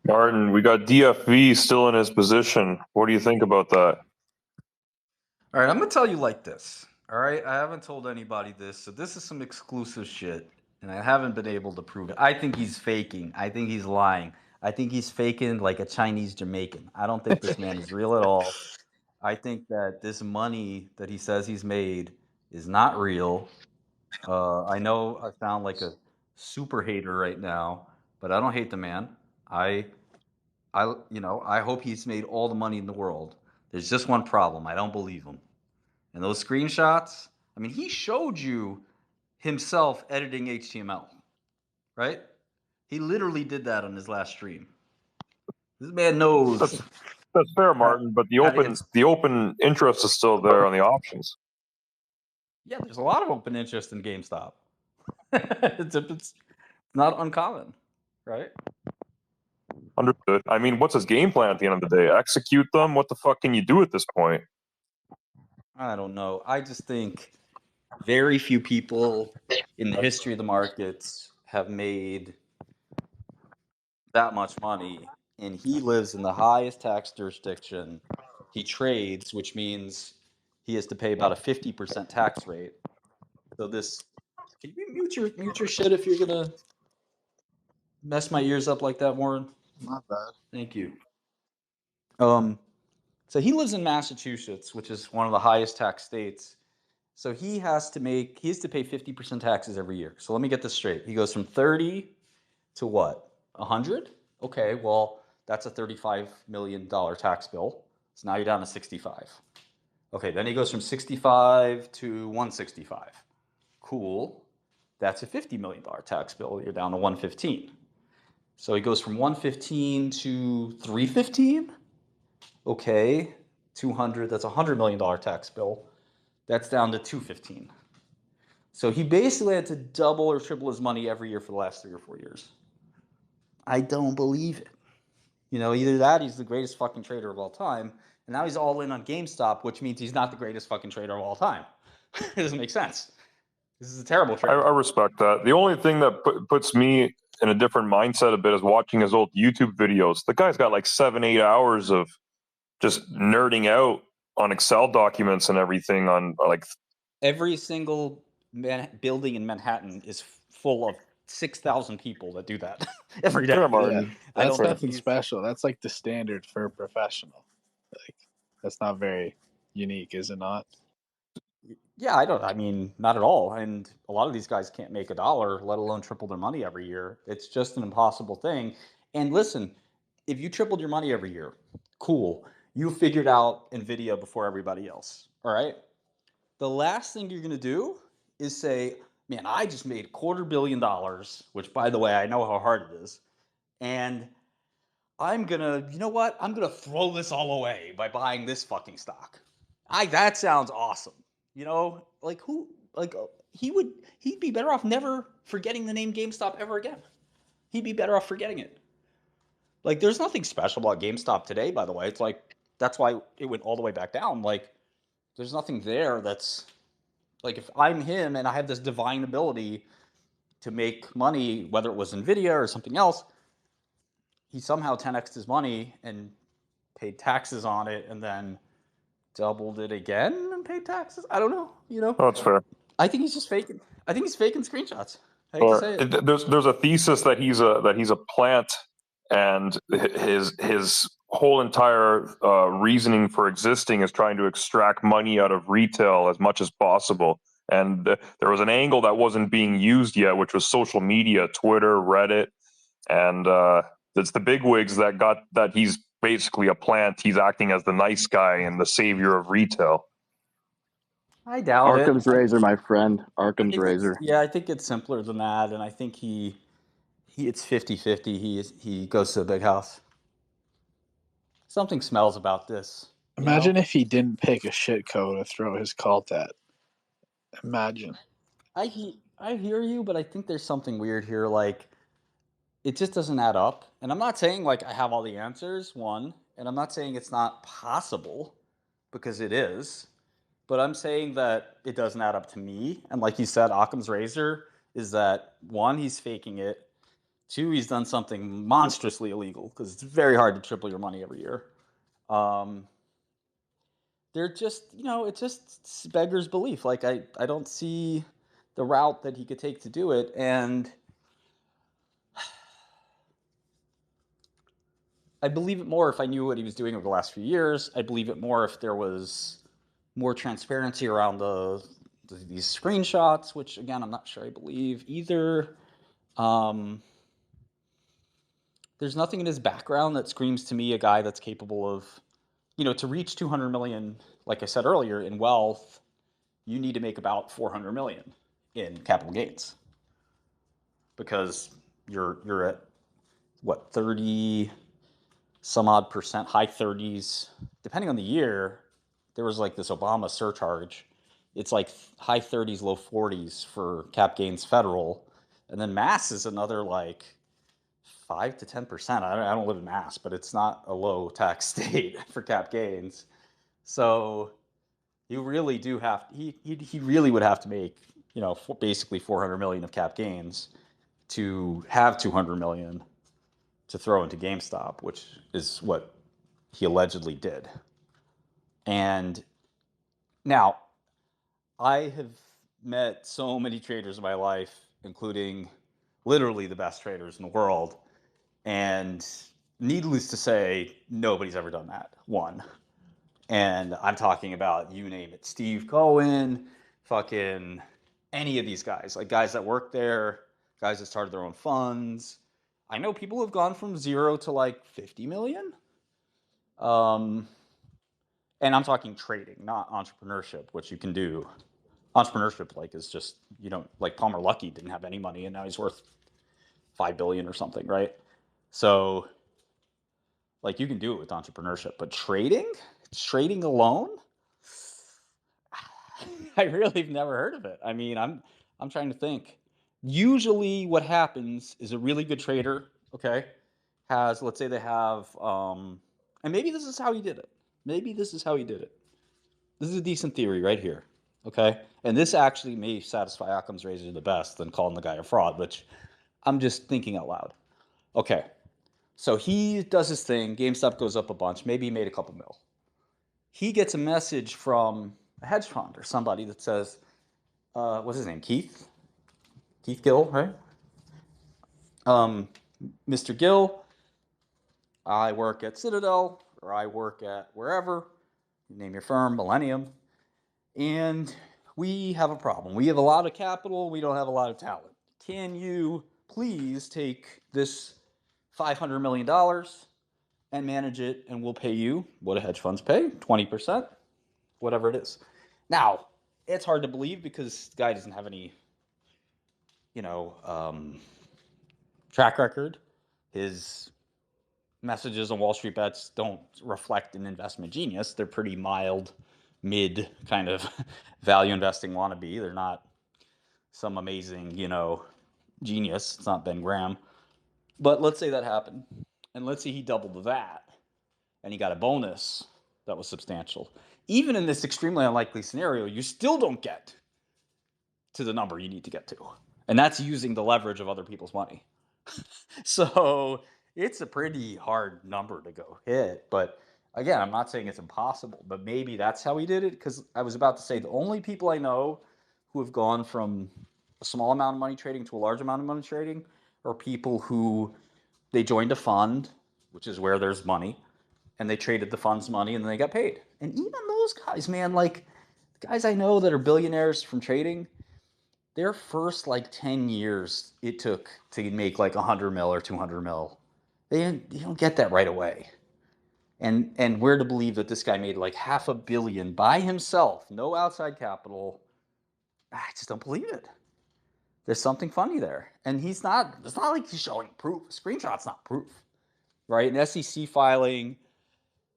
Martin, we got DFV still in his position. What do you think about that? All right, I'm gonna tell you like this. All right, I haven't told anybody this, so this is some exclusive shit, and I haven't been able to prove it. I think he's faking. I think he's lying. I think he's faking like a Chinese Jamaican. I don't think this man is real at all. I think that this money that he says he's made is not real. I know I sound like a super hater right now, but I don't hate the man. I I hope he's made all the money in the world. There's just one problem. I don't believe him. And those screenshots, I mean, he showed you himself editing HTML, right? He literally did that on his last stream. This man That's knows that's fair, how, Martin, but the how to open get. the open interest is still there on the options. Yeah, there's a lot of open interest in GameStop. It's not uncommon, right? Understood. I mean, what's his game plan at the end of the day? Execute them? What the fuck can you do at this point? I don't know. I just think very few people in the history of the markets have made that much money, and he lives in the highest tax jurisdiction. He trades, which means he has to pay about a 50% tax rate. So this, can you mute your shit if you're gonna mess my ears up like that, Warren? Not bad. Thank you. Um, so he lives in Massachusetts, which is one of the highest tax states. So he has to pay 50% taxes every year. So let me get this straight. He goes from 30 to what? 100? Okay, well, that's a $35 million tax bill. So now you're down to 65. Okay, then he goes from 65 to 165. Cool. That's a $50 million tax bill. You're down to 115. So he goes from 115 to 315. Okay, 200, that's a $100 million tax bill. That's down to 215. So he basically had to double or triple his money every year for the last 3 or 4 years. I don't believe it. Either that, he's the greatest fucking trader of all time, and now he's all in on GameStop, which means he's not the greatest fucking trader of all time. It doesn't make sense. This is a terrible trade. I respect that. The only thing that puts me in a different mindset a bit is watching his old YouTube videos. The guy's got like 7, 8 hours of just nerding out on Excel documents and everything on like Every single building in Manhattan is full of 6,000 people that do that every day. Fair, Yeah, Martin. that's nothing special. That's like the standard for a professional. Like, that's not very unique, is it not? Yeah, I mean, not at all. And a lot of these guys can't make a dollar, let alone triple their money every year. It's just an impossible thing. And listen, if you tripled your money every year, cool. You figured out NVIDIA before everybody else. All right. The last thing you're going to do is say, man, I just made $250 million, which, by the way, I know how hard it is. And I'm going to, you know what? I'm going to throw this all away by buying this fucking stock. That sounds awesome. Like who, like he'd be better off never forgetting the name GameStop ever again. He'd be better off forgetting it. Like, there's nothing special about GameStop today, by the way. It's like, that's why it went all the way back down. Like, there's nothing there that's, like, if I'm him and I have this divine ability to make money, whether it was NVIDIA or something else, he somehow 10x'd his money and paid taxes on it and then doubled it again and paid taxes. I don't know. Oh, that's fair. I think he's just faking. I think he's faking screenshots. I hate to say it. There's a thesis that he's a plant, and his whole entire reasoning for existing is trying to extract money out of retail as much as possible. And there was an angle that wasn't being used yet, which was social media, Twitter, Reddit, and it's the bigwigs that got that he's basically a plant. He's acting as the nice guy and the savior of retail. I doubt Arkham's it. razor, my friend. Arkham's razor. Yeah, I think it's simpler than that, and I think it's 50-50. He goes to the big house. Something smells about this. Imagine if he didn't pick a shit code to throw his cult at. Imagine. I hear you, but I think there's something weird here. Like, it just doesn't add up. And I'm not saying like I have all the answers, one, and I'm not saying it's not possible, because it is. But I'm saying that it doesn't add up to me. And like you said, Occam's razor is that, one, he's faking it. Two, he's done something monstrously illegal because it's very hard to triple your money every year. They're just, it just beggars belief. Like, I don't see the route that he could take to do it. And I'd believe it more if I knew what he was doing over the last few years. I'd believe it more if there was more transparency around these screenshots, which, again, I'm not sure I believe either. There's nothing in his background that screams to me a guy that's capable of, to reach 200 million, like I said earlier, in wealth, you need to make about 400 million in capital gains, because you're at what, 30 some odd percent, high 30s, depending on the year. There was like this Obama surcharge. It's like high 30s, low 40s for cap gains federal, and then Mass is another like 5 to 10%. I don't live in Mass, but it's not a low tax state for cap gains. So you really do have, he really would have to make, basically 400 million of cap gains to have 200 million to throw into GameStop, which is what he allegedly did. And now, I have met so many traders in my life, including literally the best traders in the world. And needless to say, nobody's ever done that. One. And I'm talking about, you name it, Steve Cohen, fucking any of these guys, like guys that work there, guys that started their own funds. I know people have gone from 0 to like 50 million. And I'm talking trading, not entrepreneurship, which you can do. Entrepreneurship, like, is just, like Palmer Luckey didn't have any money and now he's worth 5 billion or something, right? So, like, you can do it with entrepreneurship, but trading alone, I really have never heard of it. I mean, I'm trying to think. Usually what happens is a really good trader, okay, let's say they have, and maybe this is how he did it. This is a decent theory right here, okay? And this actually may satisfy Occam's razor the best than calling the guy a fraud, which I'm just thinking out loud. Okay, so he does his thing. GameStop goes up a bunch. Maybe he made a couple mil. He gets a message from a hedge fund or somebody that says, what's his name? Keith Gill, right? Mr. Gill, I work at Citadel, or I work at wherever, you name your firm, Millennium, and we have a problem. We have a lot of capital. We don't have a lot of talent. Can you please take this $500 million and manage it, and we'll pay you what do hedge funds pay, 20%, whatever it is. Now, it's hard to believe because the guy doesn't have any, track record. His messages on Wall Street Bets don't reflect an investment genius. They're pretty mild, mid kind of value investing wannabe. They're not some amazing, genius. It's not Ben Graham. But let's say that happened. And let's say he doubled that and he got a bonus that was substantial. Even in this extremely unlikely scenario, you still don't get to the number you need to get to. And that's using the leverage of other people's money. So it's a pretty hard number to go hit. But again, I'm not saying it's impossible, but maybe that's how he did it. Because I was about to say the only people I know who have gone from a small amount of money trading to a large amount of money trading are people who they joined a fund, which is where there's money, and they traded the fund's money and then they got paid. And even those guys, man, like the guys I know that are billionaires from trading, their first like 10 years it took to make like 100 mil or 200 mil. You don't get that right away. And we're to believe that this guy made like $500 million by himself, no outside capital. I just don't believe it. There's something funny there. And it's not like he's showing proof. A screenshot's not proof, right? An SEC filing,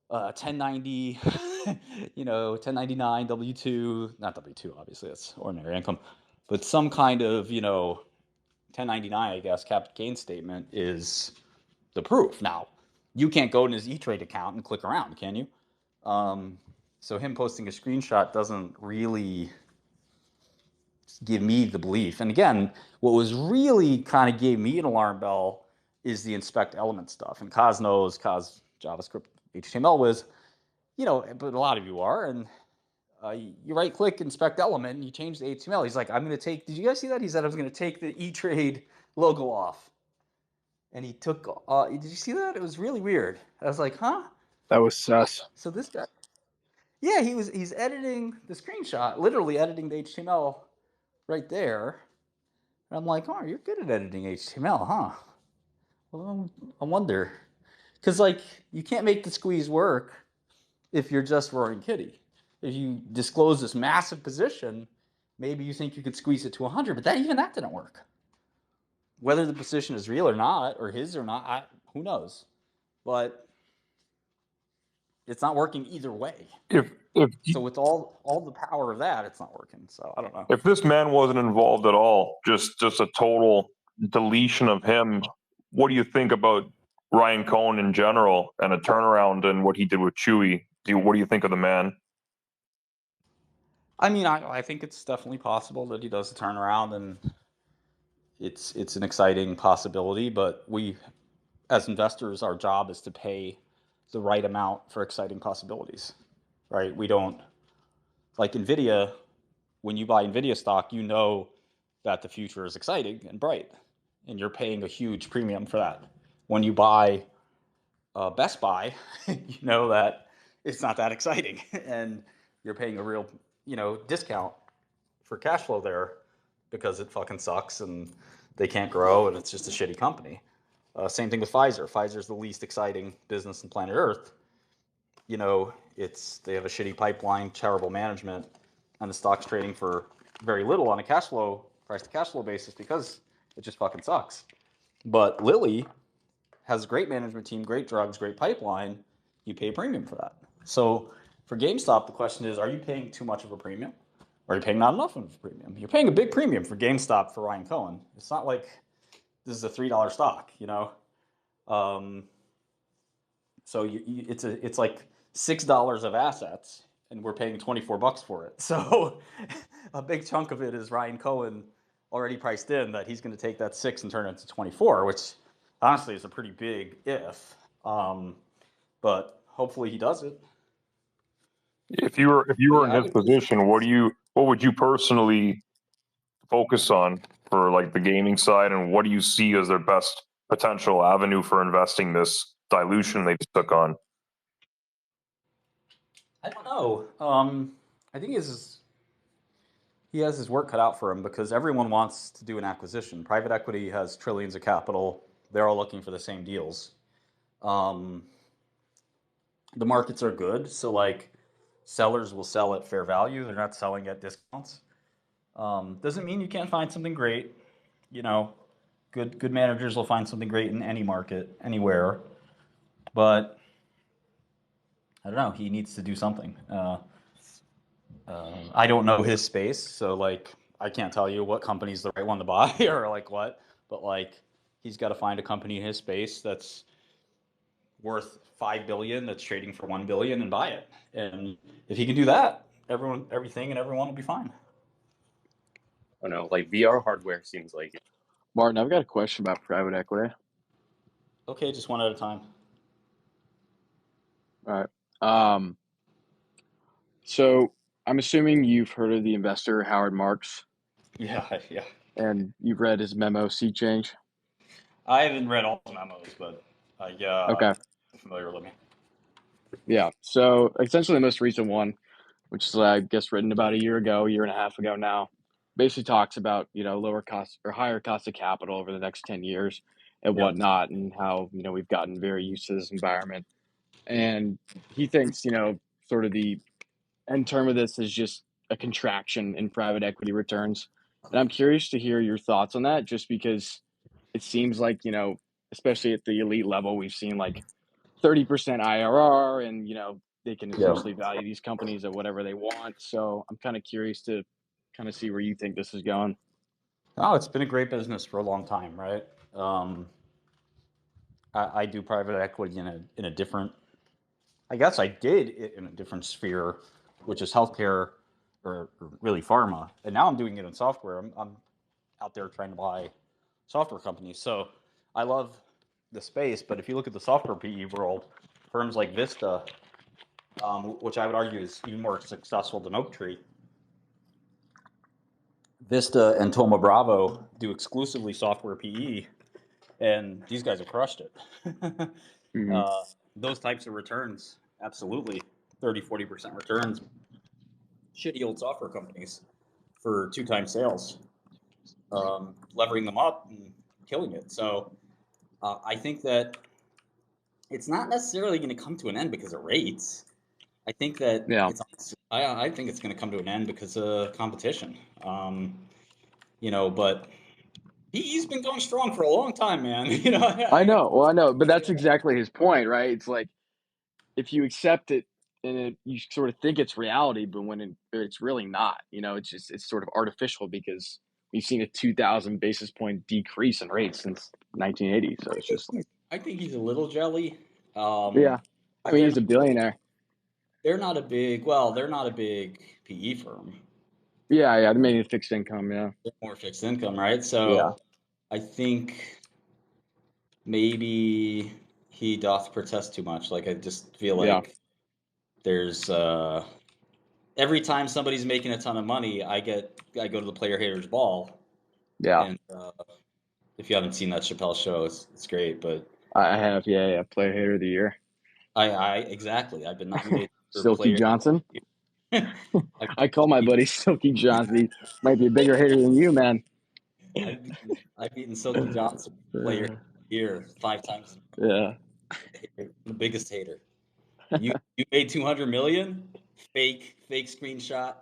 1090, 1099, W2, not W2, obviously, that's ordinary income, but some kind of, 1099, I guess, capital gain statement is the proof. Now, you can't go in his E-Trade account and click around, can you? So him posting a screenshot doesn't really give me the belief. And again, what was really kind of gave me an alarm bell is the inspect element stuff. And Kaz knows, Kaz JavaScript HTML was, but a lot of you are. And you right click inspect element and you change the HTML. He's like, I'm going to take, did you guys see that? He said I was going to take the E-Trade logo off. And he took, did you see that? It was really weird. I was like, huh? That was sus. So this guy, yeah, he's editing the screenshot, literally editing the HTML right there. And I'm like, oh, you're good at editing HTML, huh? Well, I wonder. Because, you can't make the squeeze work if you're just Roaring Kitty. If you disclose this massive position, maybe you think you could squeeze it to 100, but even that didn't work. Whether the position is real or not, or his or not, who knows? But it's not working either way. So with all the power of that, it's not working. So I don't know. If this man wasn't involved at all, just a total deletion of him, what do you think about Ryan Cohen in general and a turnaround and what he did with Chewy? What do you think of the man? I mean, I think it's definitely possible that he does a turnaround, and it's an exciting possibility. But we, as investors, our job is to pay the right amount for exciting possibilities, right? We don't, like NVIDIA, when you buy NVIDIA stock, you know that the future is exciting and bright, and you're paying a huge premium for that. When you buy Best Buy, you know that it's not that exciting, and you're paying a real, discount for cash flow there because it fucking sucks and they can't grow and it's just a shitty company. Same thing with Pfizer. Pfizer's the least exciting business on planet Earth. They have a shitty pipeline, terrible management, and the stock's trading for very little on a price to cash flow basis because it just fucking sucks. But Lilly has a great management team, great drugs, great pipeline. You pay a premium for that. So for GameStop, the question is, are you paying too much of a premium? Or are you paying not enough of a premium? You're paying a big premium for GameStop for Ryan Cohen. It's not like this is a $3 stock, So it's like $6 of assets, and we're paying $24 for it. So a big chunk of it is Ryan Cohen already priced in that he's going to take that 6 and turn it into 24, which honestly is a pretty big if. But hopefully he does it. If you were in his position, what would you personally focus on for the gaming side, and what do you see as their best potential avenue for investing this dilution they just took on? I don't know. I think he has his work cut out for him because everyone wants to do an acquisition. Private equity has trillions of capital. They're all looking for the same deals. The markets are good, so sellers will sell at fair value. They're not selling at discounts. Doesn't mean you can't find something great. Good managers will find something great in any market, anywhere. But I don't know. He needs to do something. I don't know his space, so I can't tell you what company's the right one to buy or what. But he's got to find a company in his space that's worth $5 billion, that's trading for $1 billion, and buy it. And if he can do that, everything and everyone will be fine. I don't know, VR hardware seems like it. Martin, I've got a question about private equity. Okay, just one at a time. All right. So I'm assuming you've heard of the investor Howard Marks. Yeah. And you've read his memo, Sea Change. I haven't read all the memos, but yeah, okay. I'm familiar with them. Yeah. So essentially the most recent one, which is I guess written about a year and a half ago now, basically talks about lower cost or higher cost of capital over the next 10 years and whatnot, and how we've gotten very used to this environment. And he thinks sort of the end term of this is just a contraction in private equity returns. And I'm curious to hear your thoughts on that, just because it seems like, especially at the elite level, we've seen 30% IRR, and, they can essentially value these companies at whatever they want. So I'm kind of curious to kind of see where you think this is going. Oh, it's been a great business for a long time, right? I do private equity in a different, I guess I did it in a different sphere, which is healthcare or really pharma. And now I'm doing it in software. I'm out there trying to buy software companies. So I love the space, but if you look at the software PE world, firms like Vista, which I would argue is even more successful than Oaktree, Vista and Thoma Bravo do exclusively software PE, and these guys have crushed it. Those types of returns, absolutely, 30-40% returns. Shitty old software companies for 2x sales, levering them up and killing it. So I think that it's not necessarily going to come to an end because of rates. I think that I think it's going to come to an end because of competition. But he's been going strong for a long time, man. I know, but that's exactly his point, right? It's like if you accept it and you sort of think it's reality, but when it's really not. It's sort of artificial because we've seen a 2,000 basis point decrease in rates since 1980. So it's just like I think he's a little jelly. I mean, he's a billionaire. They're not a big PE firm. Yeah, they're mainly fixed income. Yeah, they're more fixed income, right? So I think maybe he doth protest too much. Like I just feel like there's every time somebody's making a ton of money, I go to the player haters ball. Yeah. And if you haven't seen that Chappelle show, it's great. But I have. Yeah. Player hater of the year. Exactly. I've been nominated for Silky player. Johnson. I call my buddy Silky Johnson. He might be a bigger hater than you, man. I've beaten Silky Johnson player here 5 times. Yeah. The biggest hater. You made 200 million? Fake screenshot.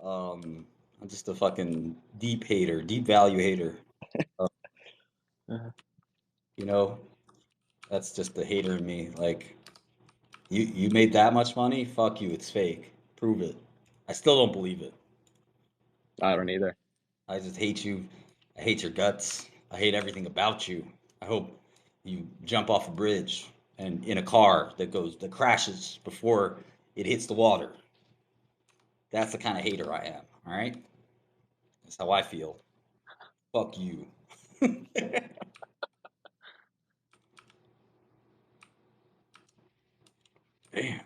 I'm just a fucking deep hater, deep value hater. That's just the hater in me. Like, you made that much money? Fuck you, it's fake. Prove it. I still don't believe it. I don't either. I just hate you. I hate your guts. I hate everything about you. I hope you jump off a bridge and in a car that crashes before it hits the water. That's the kind of hater I am. All right. That's how I feel. Fuck you. Damn,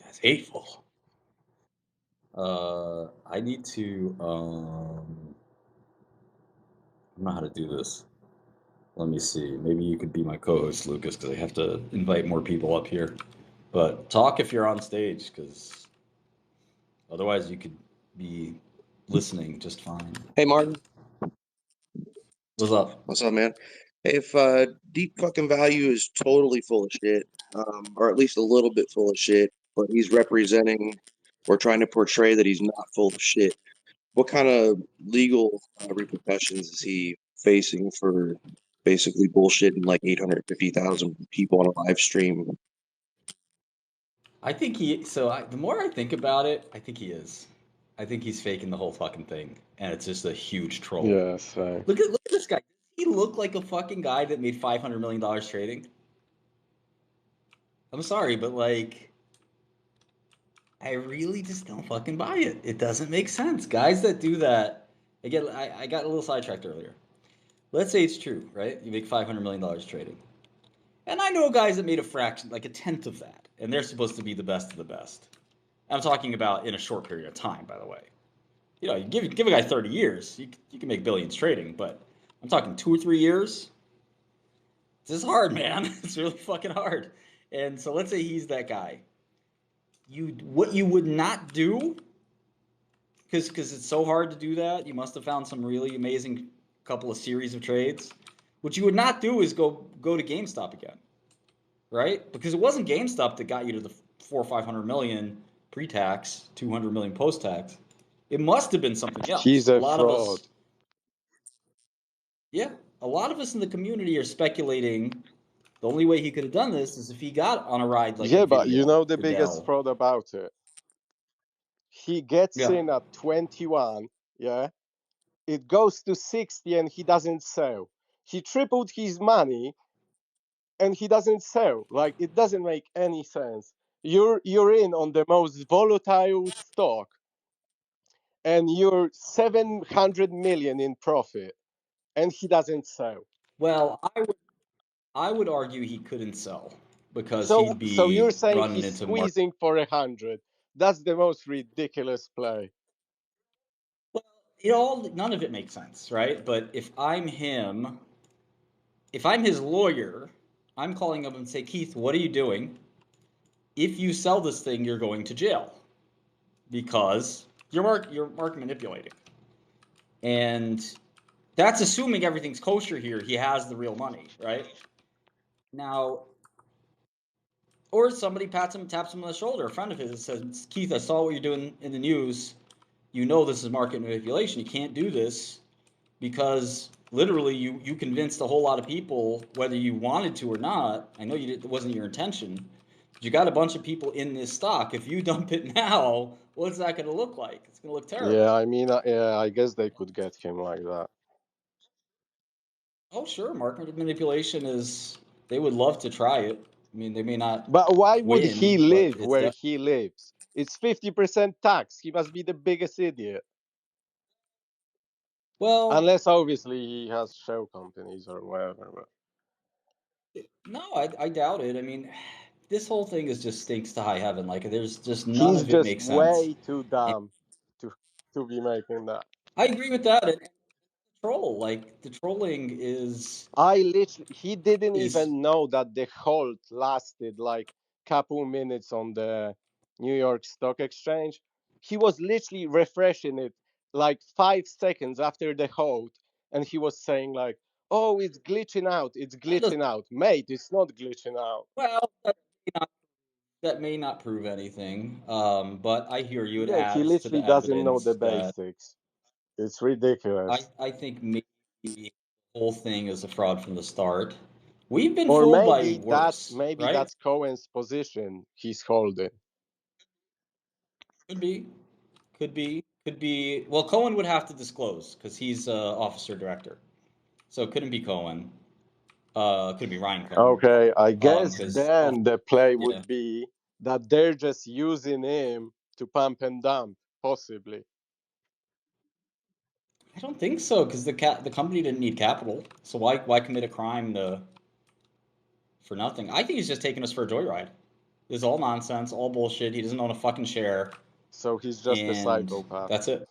that's hateful. I need to. I don't know how to do this. Let me see. Maybe you could be my co-host, Lucas, because I have to invite more people up here. But talk if you're on stage, because otherwise you could be listening just fine. Hey, Martin. What's up? What's up, man? Hey, if deep fucking value is totally full of shit, or at least a little bit full of shit, but he's representing or trying to portray that he's not full of shit, what kind of legal repercussions is he facing for basically bullshitting like 850,000 people on a live stream? I think the more I think about it, I think he is. I think he's faking the whole fucking thing, and it's just a huge troll. Yes. Look at this guy. Does he look like a fucking guy that made $500 million trading? I'm sorry, but like, I really just don't fucking buy it. It doesn't make sense. Guys that do that, again, I got a little sidetracked earlier. Let's say it's true, right? You make $500 million trading. And I know guys that made a fraction, like a tenth of that, and they're supposed to be the best of the best. I'm talking about in a short period of time, by the way. You give a guy 30 years, you can make billions trading, but I'm talking 2 or 3 years. This is hard, man. It's really fucking hard. And so let's say he's that guy. What you would not do, because it's so hard to do that, you must have found some really amazing couple of series of trades. What you would not do is go to GameStop again, right? Because it wasn't GameStop that got you to the 400 or 500 million pre-tax, 200 million post-tax. It must have been something else. He's a lot fraud. of us, a lot of us in the community are speculating. The only way he could have done this is if he got on a ride like But you know the Nvidia, biggest Dell. fraud about it? He gets Yeah. in at 21, yeah? It goes to 60 and he doesn't sell. He tripled his money and he doesn't sell. Like, it doesn't make any sense. You're in on the most volatile stock and you're 700 million in profit and he doesn't sell. Well, I would argue he couldn't sell because So he'd so you're be saying running he's into market. squeezing for 100? That's the most ridiculous play. Well, none of it makes sense, right? But if I'm him, if I'm his lawyer, I'm calling him and say, Keith, what are you doing? If you sell this thing, you're going to jail because you're market manipulating. And that's assuming everything's kosher here. He has the real money, right? Now, or somebody taps him on the shoulder, a friend of his, and says, Keith, I saw what you're doing in the news. You know this is market manipulation. You can't do this because literally you convinced a whole lot of people, whether you wanted to or not. I know it wasn't your intention, but you got a bunch of people in this stock. If you dump it now, what's that going to look like? It's going to look terrible. Yeah, I mean, yeah, I guess they could get him like that. Oh, sure. Market manipulation is, they would love to try it. I mean, they may not But why would he win, but live it's where he lives? It's 50% tax. He must be the biggest idiot. well, Unless obviously he has shell companies or whatever. no, I doubt it. I mean, this whole thing is just stinks to high heaven. Like, there's just none He's of it just makes sense. way too dumb to be making that. I agree with that. And troll, like the trolling He didn't is even know that the halt lasted like couple minutes on the New York Stock Exchange. He was literally refreshing it like 5 seconds after the halt, and he was saying like, "Oh, it's glitching out. It's that doesn't, glitching out, mate. It's not glitching out." well, that may not prove anything. But I hear you. It Yeah, he adds to literally the doesn't know the evidence that basics. It's ridiculous. I think maybe the whole thing is a fraud from the start. We've been Or fooled by worse, maybe right? that's Cohen's position he's holding. Could be, could be, could be. Well, Cohen would have to disclose because he's officer director, so it couldn't be Cohen. Could be Ryan Cohen. Okay, I guess Because then the play yeah, would be that they're just using him to pump and dump, possibly. I don't think so because the company didn't need capital, so why commit a crime for nothing? I think he's just taking us for a joyride. This is all nonsense, all bullshit. He doesn't own a fucking share, So he's just a and psychopath. that's it.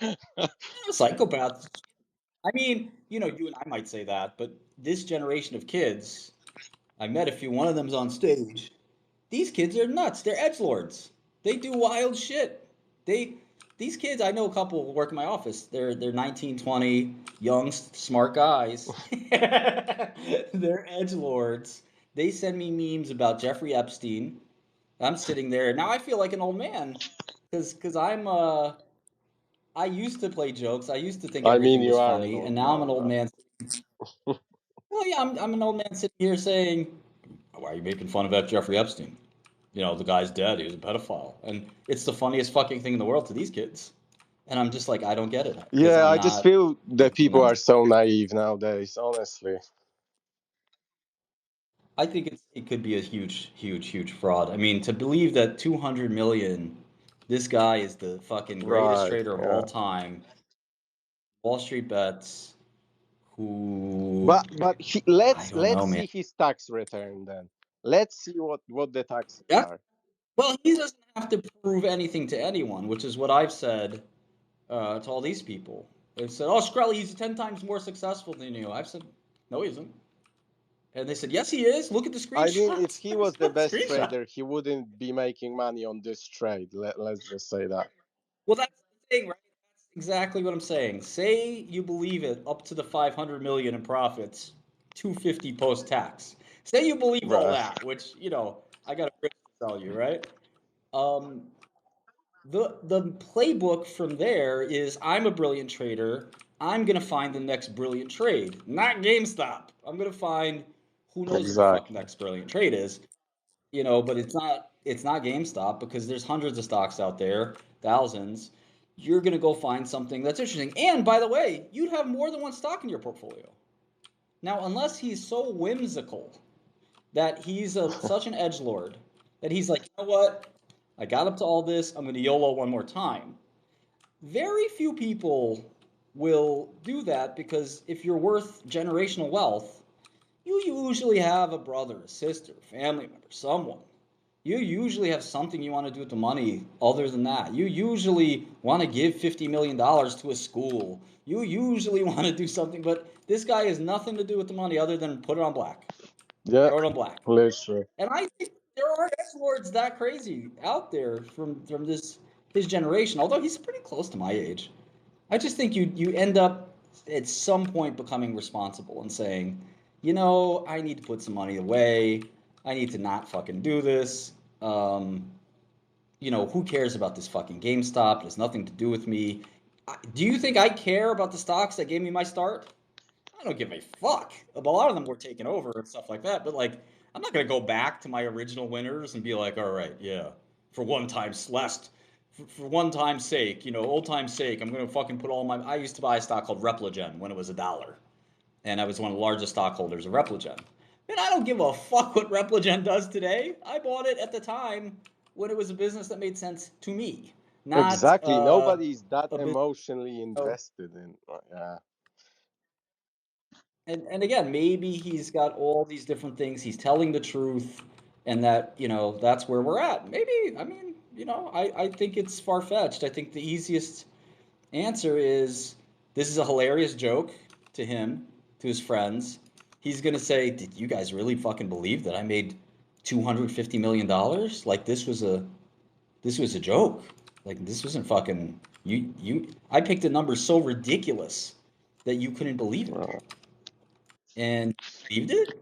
A psychopath. I mean, you and I might say that, but this generation of kids, I met a few. One of them's on stage. These kids are nuts. They're edgelords. They do wild shit. They these kids, I know a couple who work in my office. They're 19, 20, young, smart guys. They're edgelords. They send me memes about Jeffrey Epstein. I'm sitting there now. I feel like an old man because I used to play jokes. I used to think I mean, everything you was are an funny, and old now I'm an man, old but man. Well, yeah, I'm an old man sitting here saying, "Why are you making fun of that Jeffrey Epstein? The guy's dead. He was a pedophile." And it's the funniest fucking thing in the world to these kids. And I'm just like, I don't get it because yeah, I'm I just not, feel that people not. are so naive nowadays, honestly. I think it could be a huge, huge, huge fraud. I mean, to believe that 200 million, this guy is the fucking greatest Right, trader of yeah. all time, Wall Street bets, who But I don't let's know, man. see his tax return then. Let's see what the taxes Yeah. are. Well, he doesn't have to prove anything to anyone, which is what I've said to all these people. They've said, "Oh, Shkreli, he's 10 times more successful than you." I've said, "No, he isn't." And they said, "Yes, he is. Look at the I mean, if screenshots." he There's was the no best screenshot. trader, he wouldn't be making money on this trade. Let's just say that. Well, that's the thing, right? That's exactly what I'm saying. Say you believe it up to the 500 million in profits, 250 post tax. Say you believe all Right. that, which I got a pitch to tell you, right? Um, the playbook from there is I'm a brilliant trader. I'm gonna find the next brilliant trade, not GameStop. I'm gonna find who knows what the fuck Exactly. next brilliant trade is. But it's not GameStop because there's hundreds of stocks out there, thousands. You're gonna go find something that's interesting. And by the way, you'd have more than one stock in your portfolio. Now, unless he's so whimsical that he's such an edge lord that he's like, you know what? I got up to all this. I'm going to YOLO one more time. Very few people will do that because if you're worth generational wealth, you usually have a brother, a sister, family member, someone. You usually have something you want to do with the money other than that. You usually want to give $50 million to a school. You usually want to do something, but this guy has nothing to do with the money other than put it on black. Yeah, Throw it on black. pleasure. And I think there are S-lords that crazy out there from his generation, although he's pretty close to my age. I just think you end up at some point becoming responsible and saying, I need to put some money away. I need to not fucking do this. Who cares about this fucking GameStop? It has nothing to do with me. Do you think I care about the stocks that gave me my start? I don't give a fuck. A lot of them were taken over and stuff like that, but like, I'm not gonna go back to my original winners and be like, all right, yeah, for one time's last, for one time's sake, old time's sake, I'm gonna fucking put all my. I used to buy a stock called Repligen when it was $1, and I was one of the largest stockholders of Repligen. And I don't give a fuck what Repligen does today. I bought it at the time when it was a business that made sense to me, not Exactly. Nobody's that a business. emotionally invested in. Yeah. And again, maybe he's got all these different things. He's telling the truth, and that that's where we're at. Maybe I mean I think it's far fetched. I think the easiest answer is this is a hilarious joke to him, to his friends. He's gonna say, "Did you guys really fucking believe that I made $250 million? Like this was a joke. Like this wasn't fucking you. I picked a number so ridiculous that you couldn't believe it." Well, And believed it.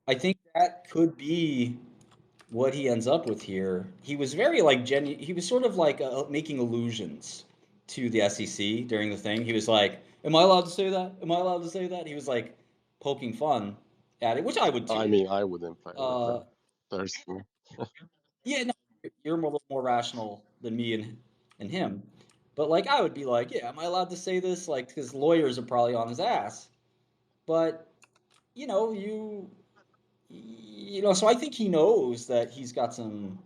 I think that could be what he ends up with here. He was very like he was sort of like making allusions to the SEC during the thing. He was like, "Am I allowed to say that? Am I allowed to say that?" He was like poking fun at it, which I would I too. mean, I wouldn't play with Uh, them personally. yeah, no, you're a little more rational than me and him. But like, I would be like, "Yeah, am I allowed to say this?" Like, because lawyers are probably on his ass. But you know, you so I think he knows that he's got some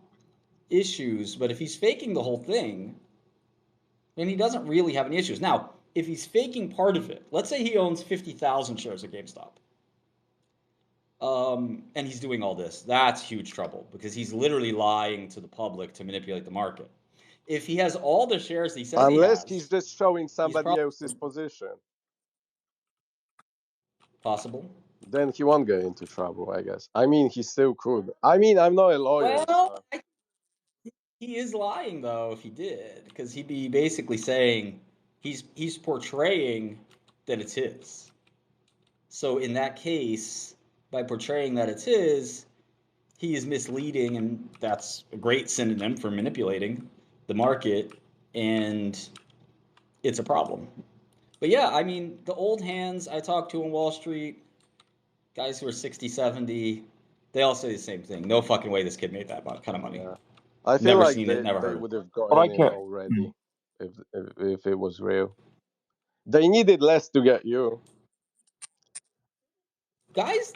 issues, but if he's faking the whole thing, then he doesn't really have any issues. Now, if he's faking part of it, let's say he owns 50,000 shares of GameStop, and he's doing all this, that's huge trouble because he's literally lying to the public to manipulate the market. If he has all the shares he says he Unless he's has, just showing he's somebody probably else's position, possible. then he won't get into trouble, I guess. I mean, he still could. I mean, I'm not a lawyer, Well, so. he is lying though if he did, because he'd be basically saying he's portraying that it's his. So in that case, by portraying that it's his, he is misleading, and that's a great synonym for manipulating the market, and it's a problem. But yeah, I mean, the old hands I talked to on Wall Street, guys who are 60, 70, they all say the same thing. No fucking way this kid made that kind of money. Yeah. I feel Never like seen it, never they heard would it. have But I gotten in can't. already if it was real. They needed less to get you. Guys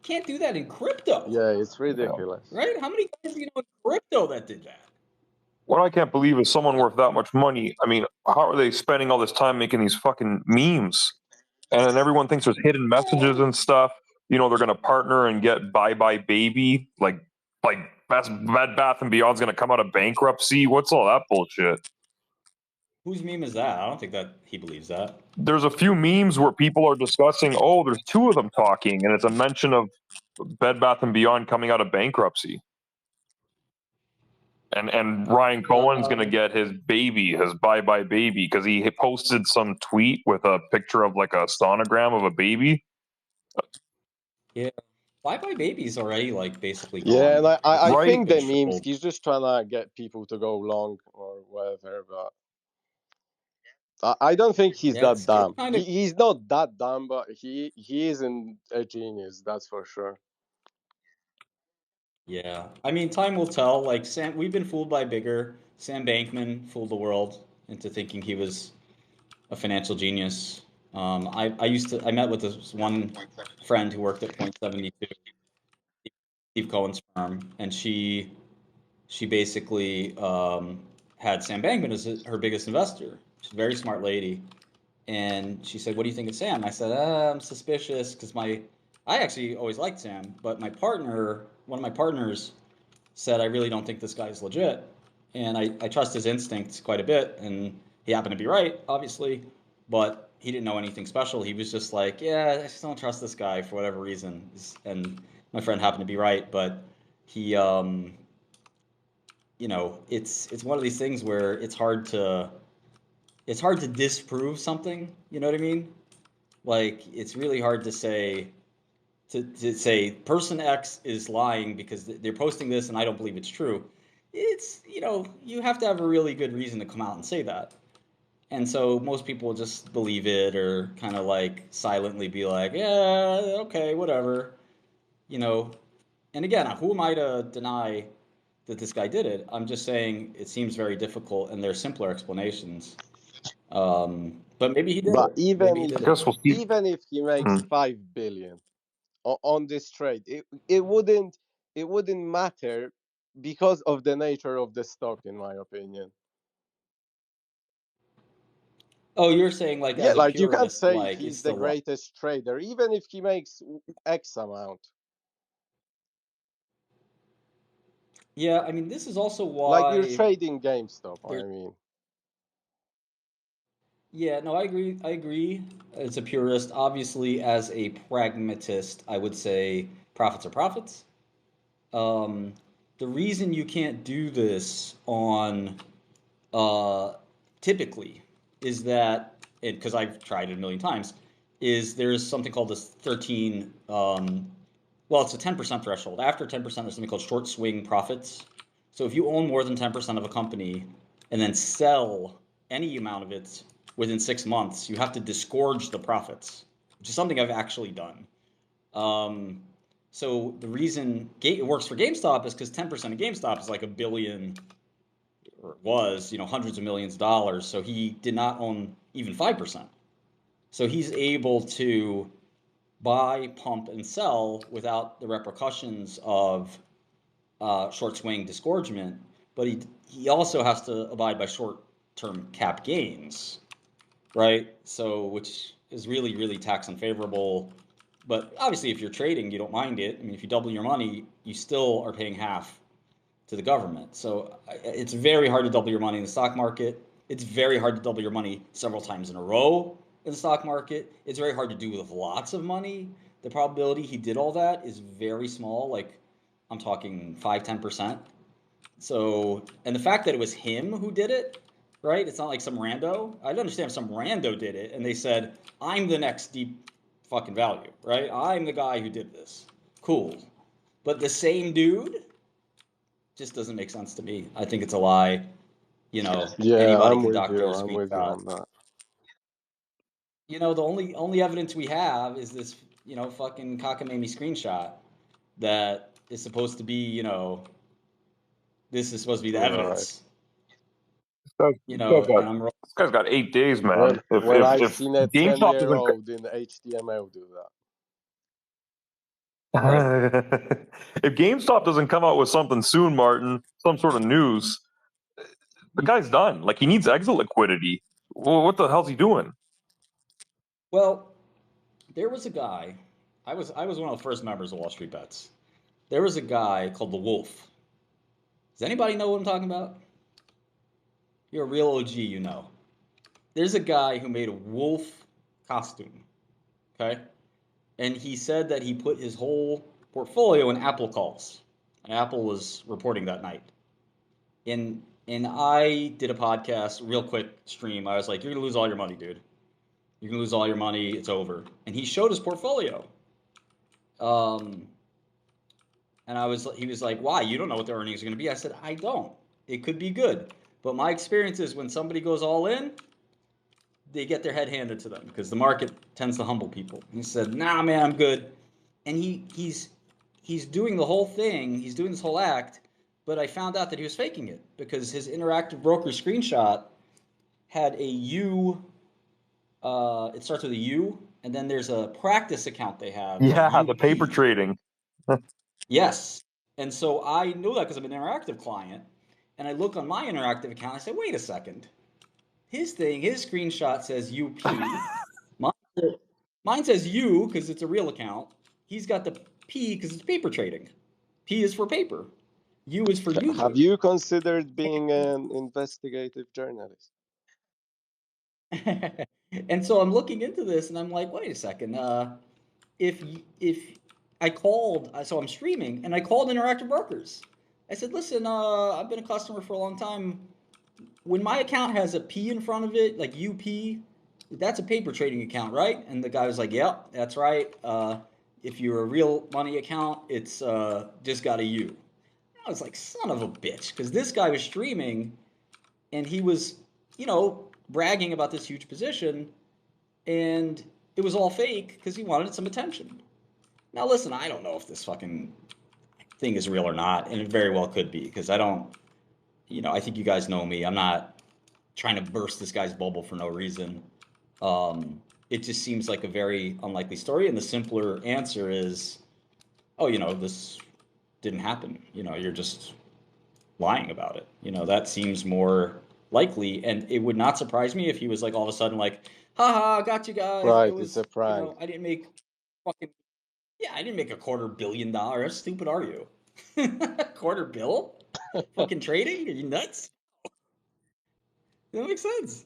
can't do that in crypto, Yeah, it's ridiculous. right? How many guys do you know in crypto that did that? What I can't believe is someone worth that much money. I mean, how are they spending all this time making these fucking memes? And then everyone thinks there's hidden messages and stuff. They're going to partner and get Bye Bye Baby. Like Bed Bath and Beyond's going to come out of bankruptcy. What's all that bullshit? Whose meme is that? I don't think that he believes that. There's a few memes where people are discussing, oh, there's two of them talking, and it's a mention of Bed Bath and Beyond coming out of bankruptcy. And Ryan Cohen's going to get his baby, his Bye Bye Baby, because he posted some tweet with a picture of like a sonogram of a baby. Yeah. Bye Bye Baby's already like basically gone. Yeah, and I Right. think the memes, he's just trying to get people to go long or whatever, but I don't think he's that dumb. He's not that dumb, but he isn't a genius, that's for sure. Yeah, I mean, time will tell. Like we've been fooled by bigger. Sam Bankman fooled the world into thinking he was a financial genius. I met with this one friend who worked at Point72, Steve Cohen's firm, and she basically had Sam Bankman as her biggest investor. She's a very smart lady. And she said, "What do you think of Sam?" I said, "I'm suspicious because I actually always liked Sam, but one of my partners said, I really don't think this guy's legit. And I trust his instincts quite a bit. And he happened to be right, obviously, but he didn't know anything special. He was just like, yeah, I just don't trust this guy for whatever reason." And my friend happened to be right, but he, it's one of these things where it's hard to disprove something. You know what I mean? Like, it's really hard to say person X is lying because they're posting this and I don't believe it's true. You have to have a really good reason to come out and say that. And so most people just believe it or kind of like silently be like, yeah, okay, whatever, you know. And again, who am I to deny that this guy did it? I'm just saying it seems very difficult and there's simpler explanations. But maybe he did But it. Maybe he I did it. guess we'll see. even if he makes Hmm. 5 billion on this trade, it wouldn't matter because of the nature of the stock, in my opinion. Oh, you're saying like Yeah, as a like you can't purist, say like it's he's the still. greatest trader, even if he makes X amount. Yeah, I mean, this is also Like you're why trading GameStop, there's. I mean. Yeah, no, I agree. I agree. As a purist, obviously, as a pragmatist, I would say profits are profits. Um, the reason you can't do this on uh, typically is that, because I've tried it a million times, is there's something called this 13. Well, it's a 10% threshold. After 10%, there's something called short swing profits. So if you own more than 10% of a company and then sell any amount of it within 6 months, you have to disgorge the profits, which is something I've actually done. Um, so the reason it works for GameStop is because 10% of GameStop is like a billion, or was, hundreds of millions of dollars. So he did not own even 5%. So he's able to buy, pump, and sell without the repercussions of short swing disgorgement. But he also has to abide by short term cap gains, right? So, which is really, really tax unfavorable. But obviously, if you're trading, you don't mind it. I mean, if you double your money, you still are paying half to the government. So it's very hard to double your money in the stock market. It's very hard to double your money several times in a row in the stock market. It's very hard to do with lots of money. The probability he did all that is very small. Like, I'm talking 5-10%. So, and the fact that it was him who did it, right? It's not like some rando. I'd understand if some rando did it and they said, I'm the next deep fucking value, right? I'm the guy who did this. Cool. But the same dude just doesn't make sense to me. I think it's a lie. Yeah, Anybody I'm can with doctor you. a I'm with you screenshot. on that. The only evidence we have is this, fucking cockamamie screenshot that is supposed to be, this is supposed to be the Right. evidence, This guy's got and I'm wrong. this guy's got 8 days, When man. If when if I've if seen a GameStop 10-year doesn't old in HTML do that. Right. if GameStop doesn't come out with something soon, Martin, some sort of news, the guy's done. Like, he needs exit liquidity. Well, what the hell's he doing? Well, there was a guy. I was one of the first members of Wall Street Bets. There was a guy called the Wolf. Does anybody know what I'm talking about? You're a real OG, you know. There's a guy who made a wolf costume. Okay. And he said that he put his whole portfolio in Apple calls. And Apple was reporting that night. And I did a podcast, real quick stream. I was like, "You're gonna lose all your money, dude. You're gonna lose all your money. It's over." And he showed his portfolio. Um, and he was like, "Why? You don't know what the earnings are gonna be." I said, "I don't. It could be good, but my experience is when somebody goes all in, they get their head handed to them because the market tends to humble people." And he said, "Nah, man, I'm good." And he's doing the whole thing. He's doing this whole act, but I found out that he was faking it because his interactive broker screenshot had a U. It starts with a U, and then there's a practice account they have called Yeah, the paper UP. trading. Yes. And so I knew that because I'm an interactive client. And I look on my interactive account. I say, wait a second. his screenshot says UP. Mine says U because it's a real account. He's got the P because it's paper trading. P is for paper. U is for user. Have you considered being an investigative journalist? And so I'm looking into this and I'm like, wait a second. If I called, so I'm streaming and I called Interactive Brokers. I said, listen, I've been a customer for a long time. When my account has a P in front of it, like UP, that's a paper trading account, right? And the guy was like, yep, that's right. If you're a real money account, it's just got a U. I was like, son of a bitch, because this guy was streaming and he was, bragging about this huge position, and it was all fake because he wanted some attention. Now, listen, I don't know if this fucking thing is real or not, and it very well could be because I don't, I think you guys know me. I'm not trying to burst this guy's bubble for no reason. It just seems like a very unlikely story, and the simpler answer is, oh, this didn't happen. You're just lying about it. That seems more likely, and it would not surprise me if he was like all of a sudden like, haha, got you guys. Right, It was, it's a prank. I didn't make fucking, yeah, I didn't make $250 million. How stupid are you? $250 million? Fucking trading? Are you nuts? That makes sense.